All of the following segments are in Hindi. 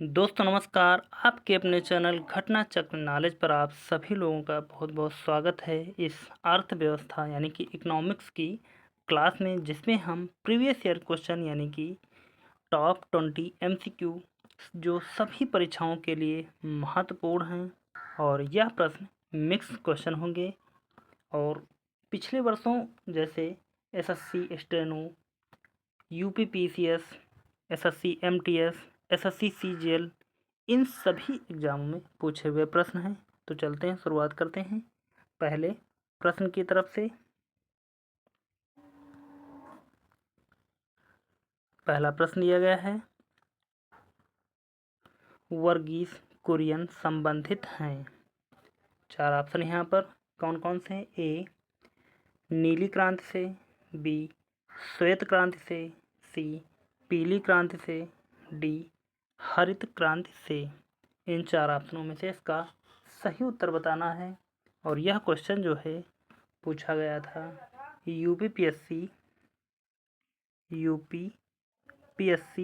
दोस्तों नमस्कार। आपके अपने चैनल घटना चक्र नॉलेज पर आप सभी लोगों का बहुत बहुत स्वागत है इस अर्थव्यवस्था यानी कि इकोनॉमिक्स की क्लास में, जिसमें हम प्रीवियस ईयर क्वेश्चन यानी कि टॉप 20 एमसीक्यू जो सभी परीक्षाओं के लिए महत्वपूर्ण हैं और यह प्रश्न मिक्स क्वेश्चन होंगे। और पिछले वर्षों जैसे SSC steno, UPPCS, SSC MTS, SSC CGL, इन सभी एग्जामों में पूछे हुए प्रश्न हैं। तो चलते हैं, शुरुआत करते हैं पहले प्रश्न की तरफ से। पहला प्रश्न दिया गया है, वर्गीस कुरियन संबंधित हैं। चार ऑप्शन यहाँ पर कौन कौन से हैं? ए नीली क्रांति से, बी श्वेत क्रांति से, सी पीली क्रांति से, डी हरित क्रांति से। इन चार ऑप्शनों में से इसका सही उत्तर बताना है। और यह क्वेश्चन जो है पूछा गया था यूपीपीएससी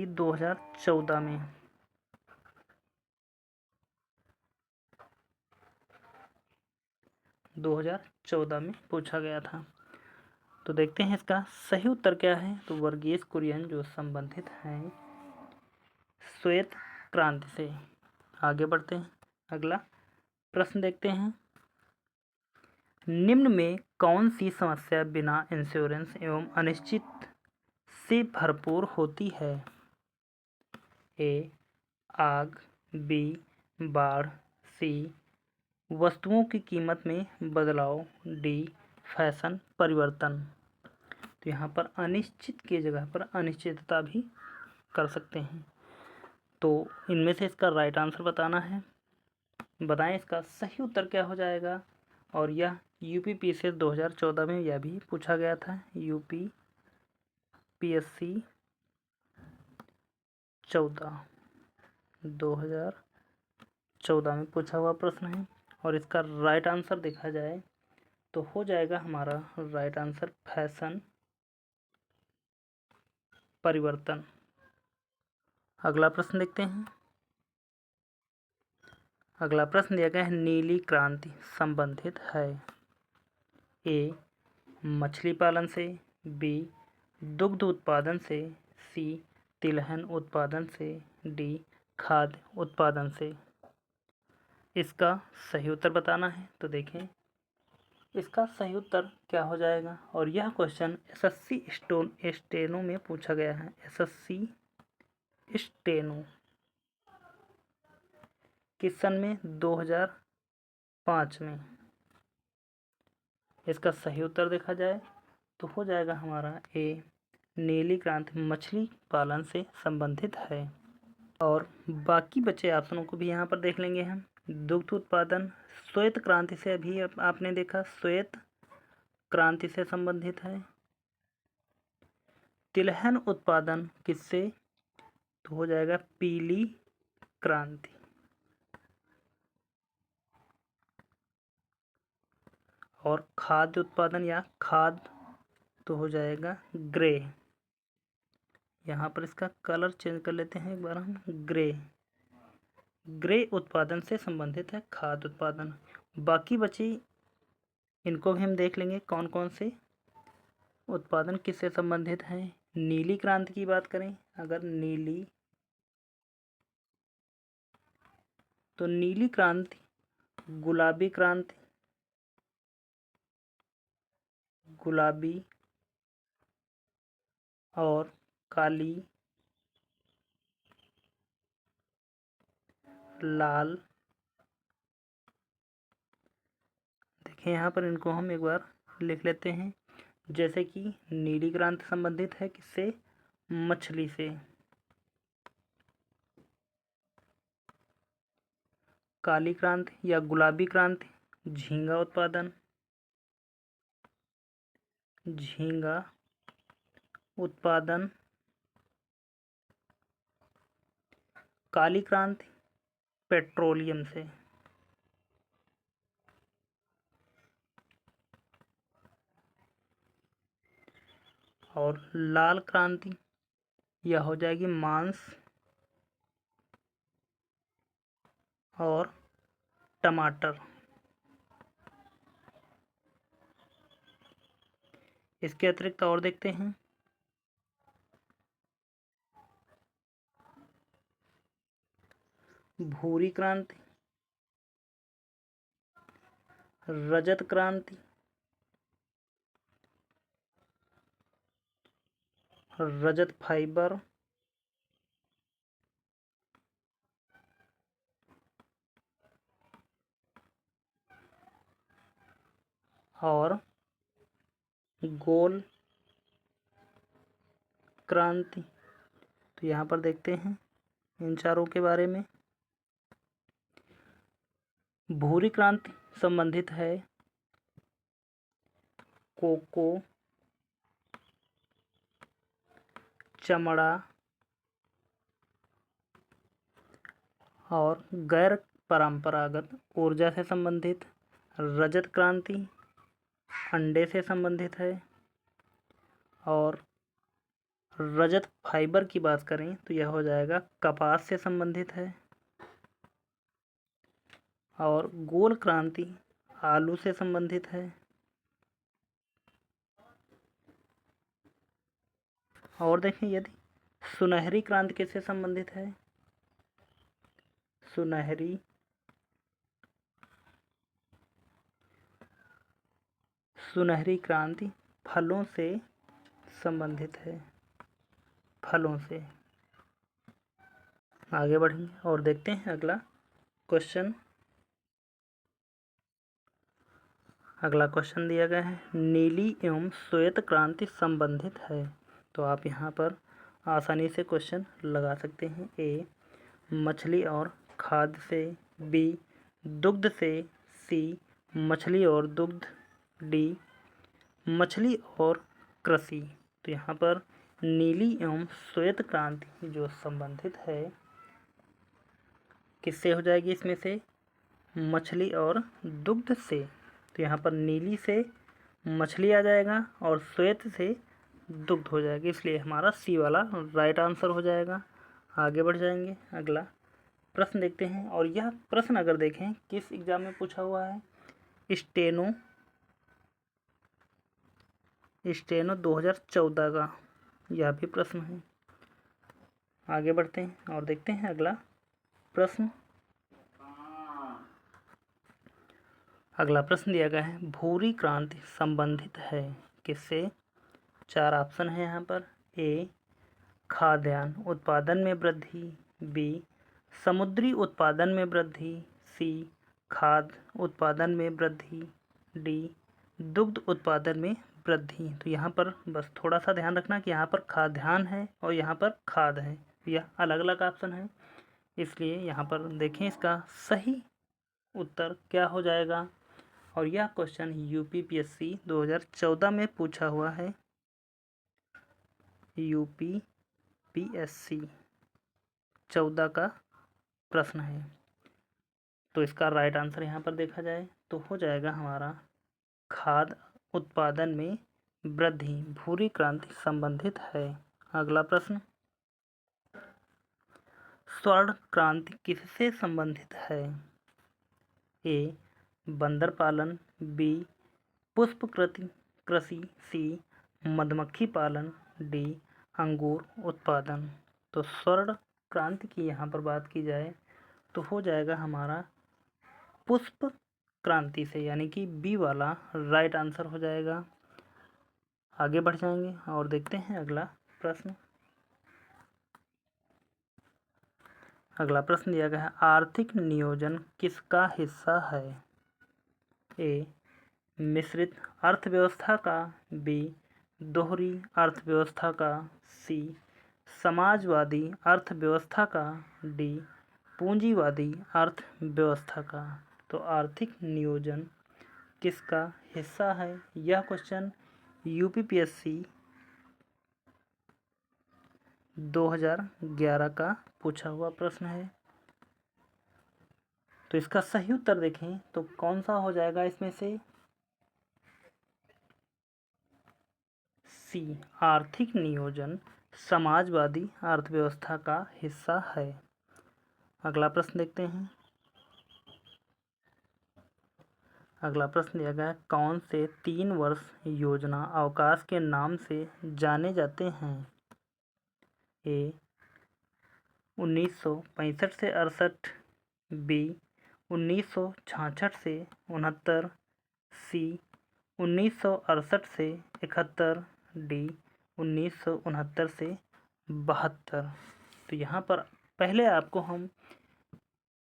2014 में। पूछा गया था। तो देखते हैं इसका सही उत्तर क्या है। तो वर्गीस कुरियन जो संबंधित हैं श्वेत क्रांति से। आगे बढ़ते हैं, अगला प्रश्न देखते हैं। निम्न में कौन सी समस्या बिना इंश्योरेंस एवं अनिश्चित से भरपूर होती है? ए आग, बी बाढ़, सी वस्तुओं की कीमत में बदलाव, डी फैशन परिवर्तन। तो यहाँ पर अनिश्चित की जगह पर अनिश्चितता भी कर सकते हैं। तो इनमें से इसका राइट आंसर बताना है। बताएं इसका सही उत्तर क्या हो जाएगा। और यह यूपीपीएससी 2014 में यह भी पूछा गया था। यूपीपीएससी 2014 में पूछा हुआ प्रश्न है। और इसका राइट आंसर देखा जाए तो हो जाएगा हमारा राइट आंसर फैशन परिवर्तन। अगला प्रश्न देखते हैं। अगला प्रश्न दिया गया है, नीली क्रांति संबंधित है। ए मछली पालन से, बी दुग्ध उत्पादन से, सी तिलहन उत्पादन से, डी खाद्य उत्पादन से। इसका सही उत्तर बताना है। तो देखें इसका सही उत्तर क्या हो जाएगा। और यह क्वेश्चन एसएससी स्टेनो में पूछा गया है। एसएससी स्टेनो किस सन में? 2005 में। इसका सही उत्तर देखा जाए तो हो जाएगा हमारा ए नीली क्रांति मछली पालन से संबंधित है। और बाकी बचे ऑप्शनों को भी यहाँ पर देख लेंगे हम। दुग्ध उत्पादन श्वेत क्रांति से, अभी आपने देखा श्वेत क्रांति से संबंधित है। तिलहन उत्पादन किससे? तो हो जाएगा पीली क्रांति। और खाद्य उत्पादन या खाद्य तो हो जाएगा ग्रे। यहाँ पर इसका कलर चेंज कर लेते हैं एक बार हम, ग्रे उत्पादन से संबंधित है खाद्य उत्पादन। बाकी बची इनको भी हम देख लेंगे कौन कौन से उत्पादन किससे संबंधित हैं। नीली क्रांति की बात करें अगर नीली, तो नीली क्रांति, गुलाबी क्रांति, गुलाबी और काली, लाल। देखिए यहाँ पर इनको हम एक बार लिख लेते हैं। जैसे कि नीली क्रांति संबंधित है किससे? मछली से। काली क्रांति या गुलाबी क्रांति झींगा उत्पादन, झींगा उत्पादन। काली क्रांति पेट्रोलियम से। और लाल क्रांति यह हो जाएगी मांस और टमाटर। इसके अतिरिक्त और देखते हैं, भूरी क्रांति, रजत क्रांति, रजत फाइबर, और गोल क्रांति। तो यहाँ पर देखते हैं इन चारों के बारे में। भूरी क्रांति संबंधित है कोको, चमड़ा और गैर परंपरागत ऊर्जा से संबंधित। रजत क्रांति अंडे से संबंधित है। और रजत फाइबर की बात करें तो यह हो जाएगा कपास से संबंधित है। और गोल क्रांति आलू से संबंधित है। और देखें यदि सुनहरी क्रांति किससे संबंधित है, सुनहरी क्रांति फलों से संबंधित है, फलों से। आगे बढ़ेंगे और देखते हैं अगला क्वेश्चन। अगला क्वेश्चन दिया गया है, नीली एवं श्वेत क्रांति संबंधित है। तो आप यहाँ पर आसानी से क्वेश्चन लगा सकते हैं। ए मछली और खाद्य से, बी दुग्ध से, सी मछली और दुग्ध, डी मछली और कृषि। तो यहाँ पर नीली एवं श्वेत क्रांति जो संबंधित है किससे हो जाएगी, इसमें से मछली और दुग्ध से। तो यहाँ पर नीली से मछली आ जाएगा और श्वेत से दुग्ध हो जाएगी, इसलिए हमारा सी वाला राइट आंसर हो जाएगा। आगे बढ़ जाएंगे, अगला प्रश्न देखते हैं। और यह प्रश्न अगर देखें किस एग्जाम में पूछा हुआ है, स्टेनो 2014 का यह भी प्रश्न है। आगे बढ़ते हैं और देखते हैं अगला प्रश्न। अगला प्रश्न दिया गया है, भूरी क्रांति संबंधित है किससे। 4 ऑप्शन है यहाँ पर। ए खाद्यान्न उत्पादन में वृद्धि, बी समुद्री उत्पादन में वृद्धि, सी खाद्य उत्पादन में वृद्धि, डी दुग्ध उत्पादन में वृद्धि। तो यहाँ पर बस थोड़ा सा ध्यान रखना कि यहाँ पर खाद्यान्न है और यहाँ पर खाद है, यह अलग अलग ऑप्शन है, इसलिए यहाँ पर देखें इसका सही उत्तर क्या हो जाएगा। और यह क्वेश्चन यूपीपीएससी 2014 में पूछा हुआ है, यूपीपीएससी 14 का प्रश्न है। तो इसका राइट आंसर यहाँ पर देखा जाए तो हो जाएगा हमारा खाद्य उत्पादन में वृद्धि भूरी क्रांति संबंधित है। अगला प्रश्न, स्वर्ण क्रांति किससे संबंधित है। ए बंदर पालन, बी पुष्प कृषि, सी मधुमक्खी पालन, डी अंगूर उत्पादन। तो स्वर्ण क्रांति की यहाँ पर बात की जाए तो हो जाएगा हमारा पुष्प क्रांति से, यानी कि बी वाला राइट आंसर हो जाएगा। आगे बढ़ जाएंगे और देखते हैं अगला प्रश्न। अगला प्रश्न दिया गया है, आर्थिक नियोजन किसका हिस्सा है। ए मिश्रित अर्थव्यवस्था का, बी दोहरी अर्थव्यवस्था का, सी समाजवादी अर्थव्यवस्था का, डी पूंजीवादी अर्थव्यवस्था का। तो आर्थिक नियोजन किसका हिस्सा है, यह क्वेश्चन यूपीपीएससी 2011 का पूछा हुआ प्रश्न है। तो इसका सही उत्तर देखें तो कौन सा हो जाएगा, इसमें से सी आर्थिक नियोजन समाजवादी अर्थव्यवस्था का हिस्सा है। अगला प्रश्न देखते हैं। अगला प्रश्न दिया गया है, कौन से 3 वर्ष योजना अवकाश के नाम से जाने जाते हैं? ए 1965 से 68, बी 1966 से 69, सी 1968 से 71, डी 1969 से 72। तो यहाँ पर पहले आपको हम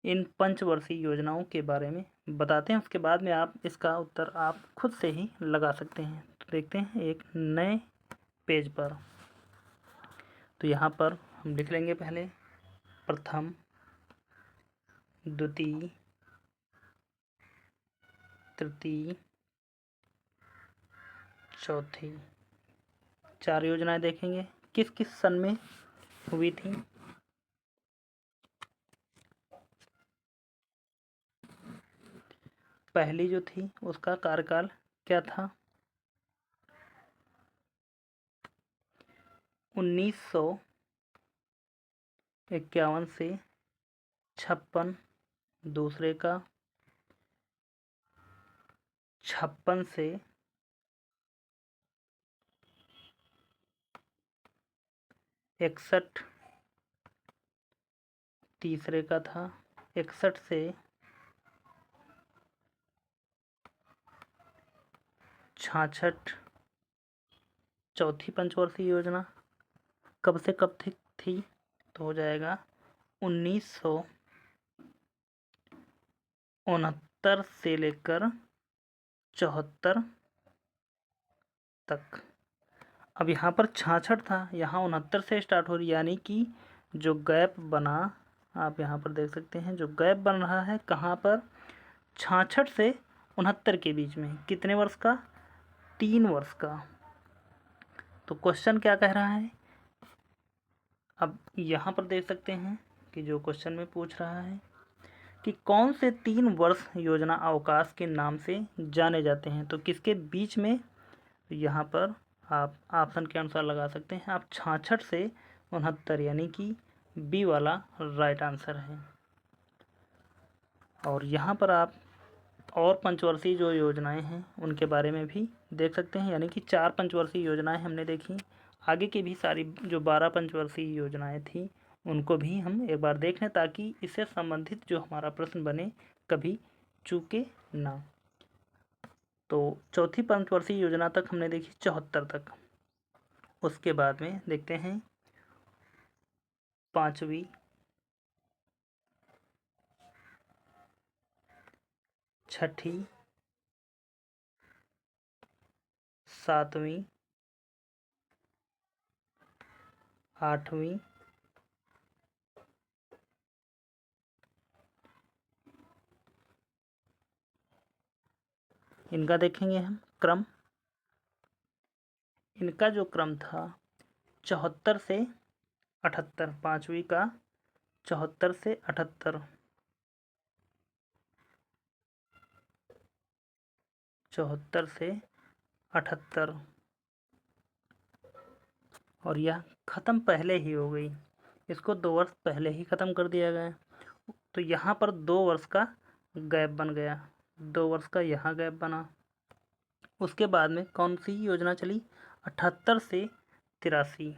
इन पंचवर्षीय योजनाओं के बारे में बताते हैं, उसके बाद में आप इसका उत्तर आप खुद से ही लगा सकते हैं। तो देखते हैं एक नए पेज पर। तो यहाँ पर हम लिख लेंगे पहले प्रथम, द्वितीय, तृतीय, चौथी। 4 योजनाएं देखेंगे किस किस सन में हुई थी। पहली जो थी उसका कार्यकाल क्या था? 1951 से 56। दूसरे का 56 से 61। तीसरे का था 61 से 66। चौथी पंचवर्षीय योजना कब से कब थी? तो हो जाएगा 1969 से लेकर 74 तक। अब यहाँ पर 66 था, यहाँ 69 से स्टार्ट हो रही, यानी कि जो गैप बना, आप यहाँ पर देख सकते हैं जो गैप बन रहा है कहाँ पर, 66 से 69 के बीच में। कितने वर्ष का? 3 वर्ष का। तो क्वेश्चन क्या कह रहा है? अब यहाँ पर देख सकते हैं कि जो क्वेश्चन में पूछ रहा है कि कौन से 3 वर्ष योजना अवकाश के नाम से जाने जाते हैं, तो किसके बीच में? यहाँ पर आप ऑप्शन के अनुसार लगा सकते हैं आप 66 से 69, यानी कि बी वाला राइट आंसर है। और यहाँ पर आप और पंचवर्षीय जो योजनाएं हैं उनके बारे में भी देख सकते हैं, यानी कि 4 पंचवर्षीय योजनाएं हमने देखी। आगे की भी सारी जो 12 पंचवर्षीय योजनाएं थी उनको भी हम एक बार देख लें, ताकि इससे संबंधित जो हमारा प्रश्न बने कभी चूके ना। तो चौथी पंचवर्षीय योजना तक हमने देखी 74 तक। उसके बाद में देखते हैं 5वीं, 6ठी, 7वीं, 8वीं, 9वीं। इनका देखेंगे हम क्रम। इनका जो क्रम था 74 से 78, 5वीं का 74 से 78, 74 से 78, और यह ख़त्म पहले ही हो गई, इसको 2 वर्ष पहले ही ख़त्म कर दिया गया। तो यहाँ पर 2 वर्ष का गैप बन गया, 2 वर्ष का यहाँ गैप बना। उसके बाद में कौन सी योजना चली? 78 से 83,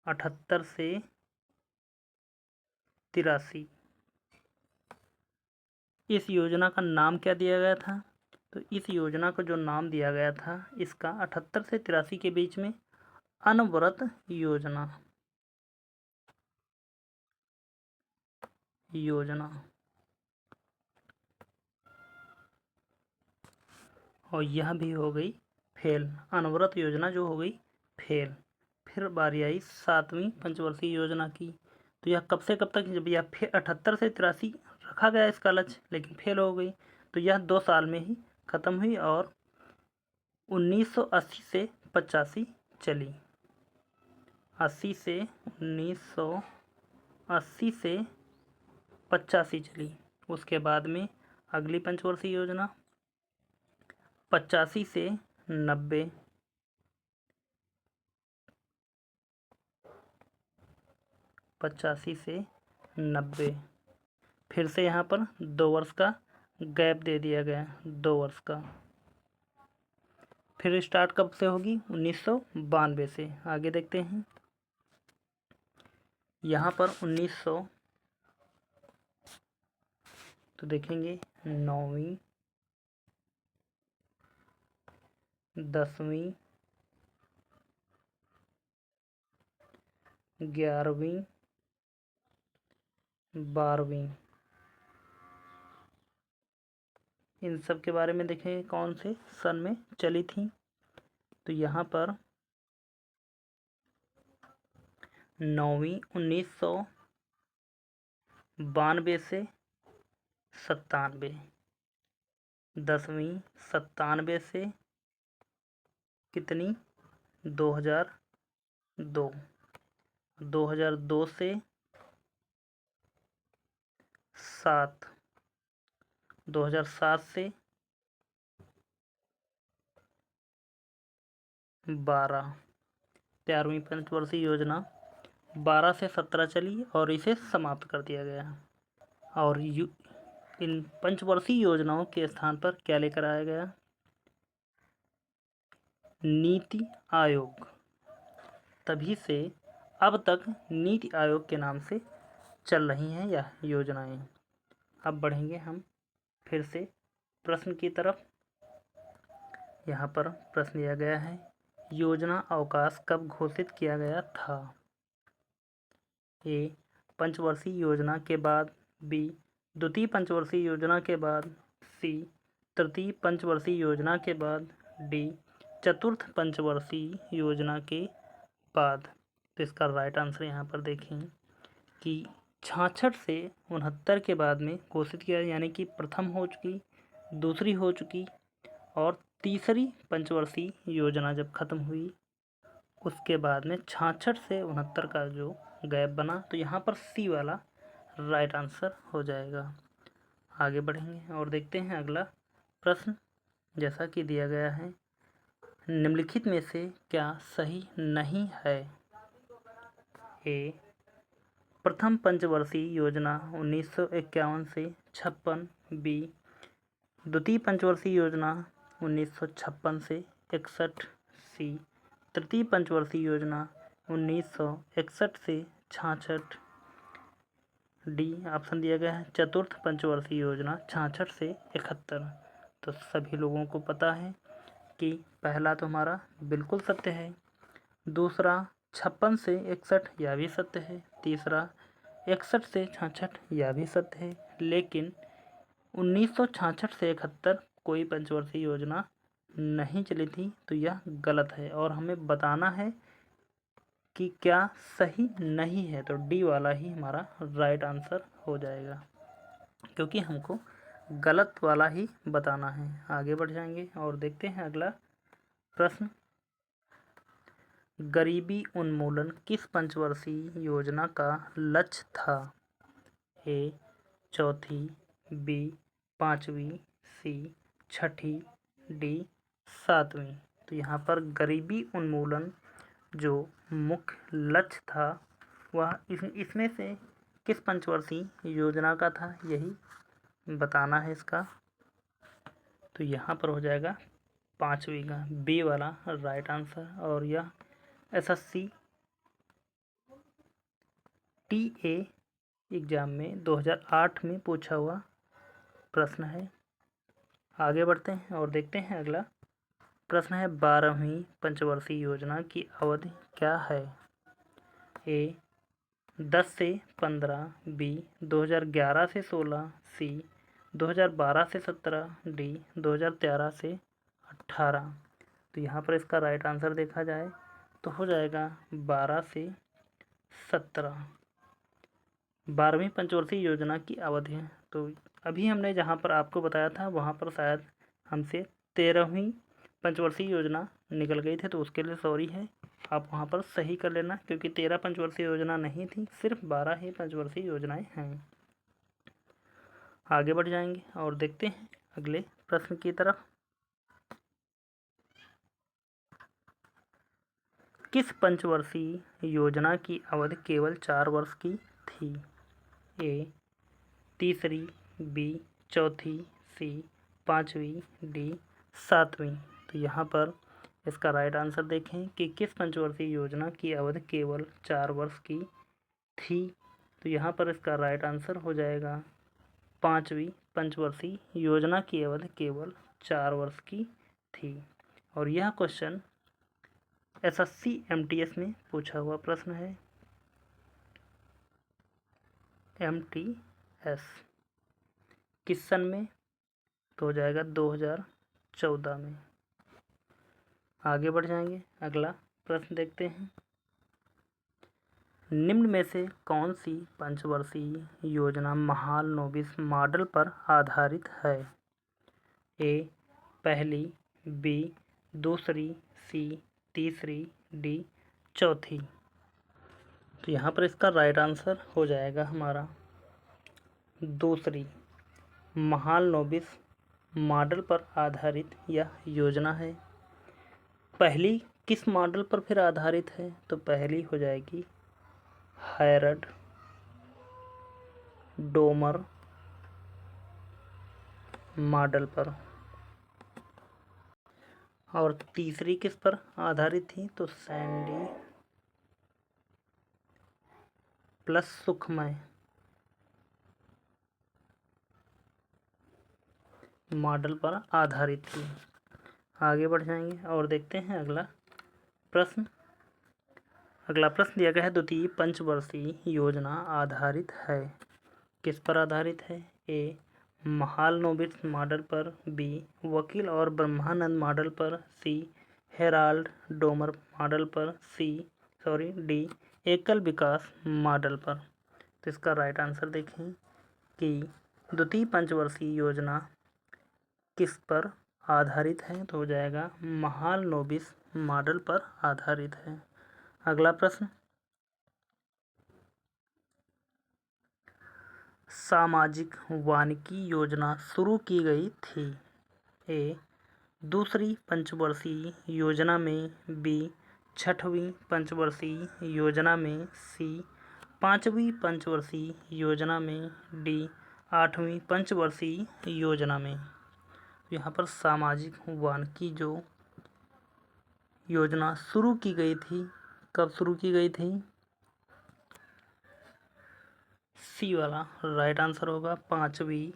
78 से 83। इस योजना का नाम क्या दिया गया था? तो इस योजना को जो नाम दिया गया था इसका 78 से 83 के बीच में अनवरत योजना। और यह भी हो गई फेल, अनवरत योजना जो हो गई फेल। फिर बारी आई 7वीं पंचवर्षीय योजना की। तो यह कब से कब तक? जब यह 78 से 83 रखा गया इसका लक्ष्य, लेकिन फेल हो गई, तो यह 2 साल में ही ख़त्म हुई और 1980 से 85 चली। 80 से 1980 से 85 चली। उसके बाद में अगली पंचवर्षीय योजना 85 से 90, 85 से 90। फिर से यहाँ पर 2 वर्ष का गैप दे दिया गया 2 वर्ष का। फिर स्टार्ट कब से होगी? 1992 से। आगे देखते हैं, यहाँ पर 1900 तो देखेंगे 9वीं 10वीं 11वीं 12वीं, इन सब के बारे में देखेंगे कौन से सन में चली थी। तो यहाँ पर 9वीं 1992 से 97, 10वीं 97 से कितनी? 2002, 2002 से 7, 2007 से 12। 13वीं पंचवर्षीय योजना 12 से 17 चली और इसे समाप्त कर दिया गया। और इन पंचवर्षीय योजनाओं के स्थान पर क्या लेकर आया गया? नीति आयोग। तभी से अब तक नीति आयोग के नाम से चल रही हैं यह योजनाएं। अब बढ़ेंगे हम फिर से प्रश्न की तरफ। यहाँ पर प्रश्न दिया गया है, योजना अवकाश कब घोषित किया गया था? ए, पंचवर्षीय योजना के बाद। बी, द्वितीय पंचवर्षीय योजना के बाद। सी, तृतीय पंचवर्षीय योजना के बाद। डी, चतुर्थ पंचवर्षीय योजना के बाद। तो इसका राइट आंसर यहाँ पर देखें कि 66 से 69 के बाद में घोषित किया, यानी कि प्रथम हो चुकी, दूसरी हो चुकी और तीसरी पंचवर्षीय योजना जब खत्म हुई उसके बाद में 66 से 69 का जो गैप बना, तो यहाँ पर सी वाला राइट आंसर हो जाएगा। आगे बढ़ेंगे और देखते हैं अगला प्रश्न, जैसा कि दिया गया है, निम्नलिखित में से क्या सही नहीं है? ए, प्रथम पंचवर्षीय योजना 1951 से 56। बी, द्वितीय पंचवर्षीय योजना 1956 से 61। सी, तृतीय पंचवर्षीय योजना 1961 से 66। डी ऑप्शन दिया गया है चतुर्थ पंचवर्षीय योजना 66 से 71। तो सभी लोगों को पता है कि पहला तो हमारा बिल्कुल सत्य है, दूसरा 56 से 61 यह भी सत्य है, तीसरा 61 से 66 यह भी सत्य है, लेकिन 1966 से 71 कोई पंचवर्षीय योजना नहीं चली थी, तो यह गलत है और हमें बताना है कि क्या सही नहीं है। तो डी वाला ही हमारा राइट आंसर हो जाएगा, क्योंकि हमको गलत वाला ही बताना है। आगे बढ़ जाएंगे और देखते हैं अगला प्रश्न, गरीबी उन्मूलन किस पंचवर्षीय योजना का लक्ष्य था? ए, चौथी। बी, पाँचवीं। सी, छठी। डी, सातवीं। तो यहाँ पर गरीबी उन्मूलन जो मुख्य लक्ष्य था वह इसमें से किस पंचवर्षीय योजना का था, यही बताना है इसका। तो यहाँ पर हो जाएगा 5वीं का, बी वाला राइट आंसर। और यह एसएससी टीए एग्ज़ाम में 2008 में पूछा हुआ प्रश्न है। आगे बढ़ते हैं और देखते हैं अगला प्रश्न है, 12वीं पंचवर्षीय योजना की अवधि क्या है? ए, 10 से 15। बी, 2011 से 16। सी, 2012 से 17। डी, 2013 से 18। तो यहाँ पर इसका राइट आंसर देखा जाए तो हो जाएगा 12 से 17। 12वीं पंचवर्षीय योजना की अवधि है। तो अभी हमने जहाँ पर आपको बताया था वहाँ पर शायद हमसे 13वीं पंचवर्षीय योजना निकल गई थी, तो उसके लिए सॉरी है। आप वहाँ पर सही कर लेना, क्योंकि 13 पंचवर्षीय योजना नहीं थी, सिर्फ 12 ही पंचवर्षीय योजनाएं हैं। आगे बढ़ जाएंगे और देखते हैं अगले प्रश्न की तरफ, किस पंचवर्षीय योजना की अवधि केवल 4 वर्ष की थी? ए, तीसरी। बी, चौथी। सी 5वीं, डी 7वीं। तो यहाँ पर इसका राइट आंसर देखें कि किस पंचवर्षीय योजना की अवधि केवल 4 वर्ष की थी। तो यहाँ पर इसका राइट आंसर हो जाएगा 5वीं पंचवर्षीय योजना की अवधि केवल 4 वर्ष की थी। और यह क्वेश्चन SSC MTS में पूछा हुआ प्रश्न है। MTS किस सन में? तो हो जाएगा 2014 में। आगे बढ़ जाएंगे, अगला प्रश्न देखते हैं। निम्न में से कौन सी पंचवर्षीय योजना महालनोबिस मॉडल पर आधारित है? ए पहली, बी दूसरी, सी तीसरी, डी चौथी। तो यहाँ पर इसका राइट आंसर हो जाएगा हमारा दूसरी। महालनोबिस मॉडल पर आधारित यह योजना है। पहली किस मॉडल पर फिर आधारित है? तो पहली हो जाएगी हैरड डोमर मॉडल पर। और तीसरी किस पर आधारित थी? तो सैंडी प्लस सुखमय मॉडल पर आधारित थी। आगे बढ़ जाएंगे और देखते हैं अगला प्रश्न। अगला प्रश्न दिया गया है, द्वितीय पंचवर्षीय योजना आधारित है। किस पर आधारित है? ए महालनोबिस मॉडल पर, बी वकील और ब्रह्मानंद मॉडल पर, सी हेराल्ड डोमर मॉडल पर, डी एकल विकास मॉडल पर। तो इसका राइट आंसर देखें कि द्वितीय पंचवर्षीय योजना किस पर आधारित है? तो हो जाएगा महालनोबिस मॉडल पर आधारित है। अगला प्रश्न, सामाजिक वानिकी योजना शुरू की गई थी। ए दूसरी पंचवर्षीय योजना में, बी छठवीं पंचवर्षीय योजना में, सी 5वीं पंचवर्षीय योजना में, डी 8वीं पंचवर्षीय योजना में। यहाँ पर सामाजिक वानिकी जो योजना शुरू की गई थी, कब शुरू की गई थी? सी वाला राइट आंसर होगा 5वीं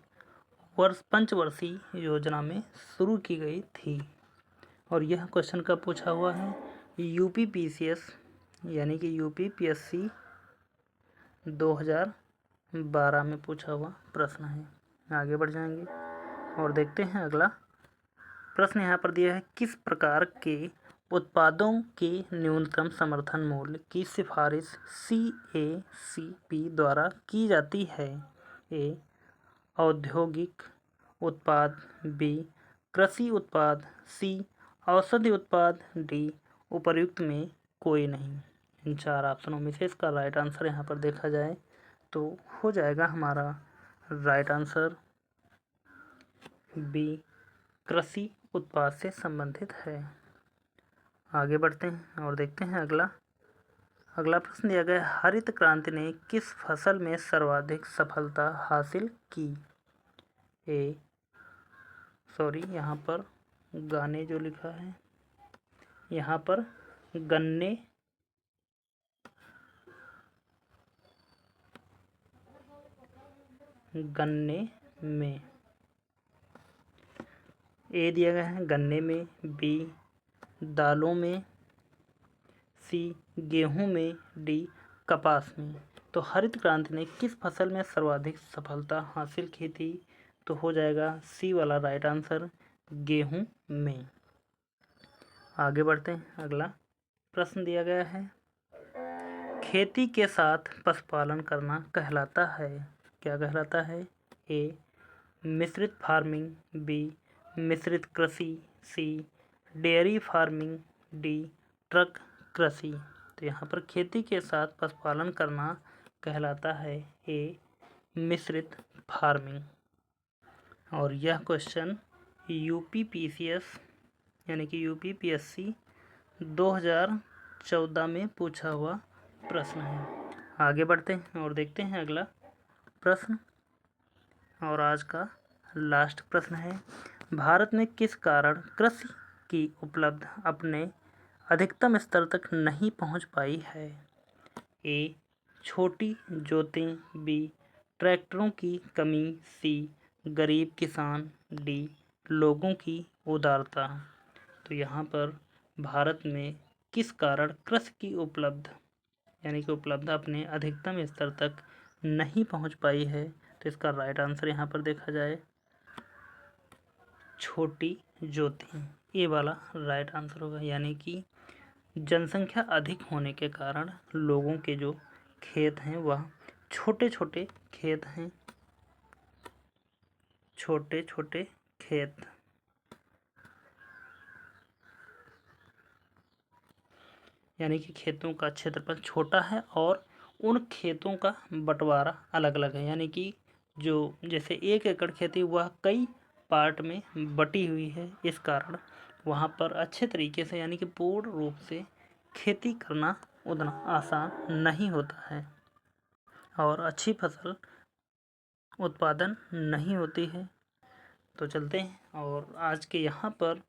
पंचवर्षीय योजना में शुरू की गई थी। और यह क्वेश्चन कब पूछा हुआ है? UPPCS यानी कि UPPSC 2012 में पूछा हुआ प्रश्न है। आगे बढ़ जाएंगे और देखते हैं अगला प्रश्न। यहाँ पर दिया है, किस प्रकार के उत्पादों के न्यूनतम समर्थन मूल्य की सिफारिश CACP द्वारा की जाती है? ए औद्योगिक उत्पाद, बी कृषि उत्पाद, सी औषधि उत्पाद, डी उपर्युक्त में कोई नहीं। इन 4 ऑप्शनों में से इसका राइट आंसर यहाँ पर देखा जाए तो हो जाएगा हमारा राइट आंसर बी कृषि उत्पाद से संबंधित है। आगे बढ़ते हैं और देखते हैं अगला प्रश्न दिया गया, हरित क्रांति ने किस फसल में सर्वाधिक सफलता हासिल की? यहाँ पर गाने जो लिखा है, यहाँ पर गन्ने में। ए दिया गया है गन्ने में, बी दालों में, सी गेहूं में, डी कपास में। तो हरित क्रांति ने किस फसल में सर्वाधिक सफलता हासिल की थी? तो हो जाएगा सी वाला राइट आंसर गेहूं में। आगे बढ़ते हैं, अगला प्रश्न दिया गया है, खेती के साथ पशुपालन करना कहलाता है। क्या कहलाता है? ए मिश्रित फार्मिंग, बी मिश्रित कृषि, सी डेयरी फार्मिंग, डी ट्रक कृषि। तो यहाँ पर खेती के साथ पशुपालन करना कहलाता है ए मिश्रित फार्मिंग। और यह क्वेश्चन UPPCS यानी कि UPPSC 2014 में पूछा हुआ प्रश्न है। आगे बढ़ते हैं और देखते हैं अगला प्रश्न। और आज का लास्ट प्रश्न है, भारत में किस कारण कृषि की उपलब्ध अपने अधिकतम स्तर तक नहीं पहुंच पाई है? ए, छोटी जोतें, बी, ट्रैक्टरों की कमी, सी, गरीब किसान, डी, लोगों की उदारता। तो यहाँ पर भारत में किस कारण कृषि की उपलब्ध यानी कि उपलब्ध अपने अधिकतम स्तर तक नहीं पहुंच पाई है? तो इसका राइट आंसर यहाँ पर देखा जाए छोटी जोतें, ये वाला राइट आंसर होगा। यानी कि जनसंख्या अधिक होने के कारण लोगों के जो खेत हैं वह छोटे छोटे खेत हैं, छोटे छोटे खेत, यानी कि खेतों का क्षेत्रफल छोटा है और उन खेतों का बंटवारा अलग अलग है। यानी कि जो जैसे 1 एकड़ खेती वह कई पार्ट में बटी हुई है, इस कारण वहाँ पर अच्छे तरीके से यानी कि पूर्ण रूप से खेती करना उतना आसान नहीं होता है और अच्छी फसल उत्पादन नहीं होती है। तो चलते हैं और आज के यहाँ पर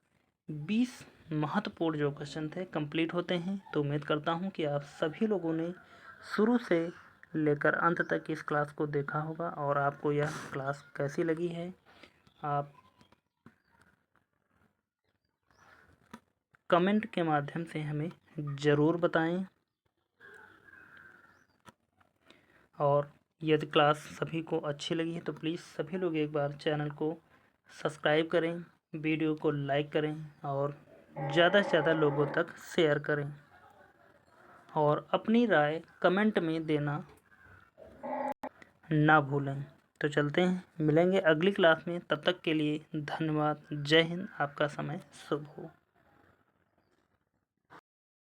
20 महत्वपूर्ण जो क्वेश्चन थे कंप्लीट होते हैं। तो उम्मीद करता हूँ कि आप सभी लोगों ने शुरू से लेकर अंत तक इस क्लास को देखा होगा और आपको यह क्लास कैसी लगी है आप कमेंट के माध्यम से हमें ज़रूर बताएं। और यदि क्लास सभी को अच्छी लगी है तो प्लीज़ सभी लोग एक बार चैनल को सब्सक्राइब करें, वीडियो को लाइक करें और ज़्यादा से ज़्यादा लोगों तक शेयर करें और अपनी राय कमेंट में देना ना भूलें। तो चलते हैं, मिलेंगे अगली क्लास में। तब तक के लिए धन्यवाद। जय हिंद। आपका समय शुभ हो।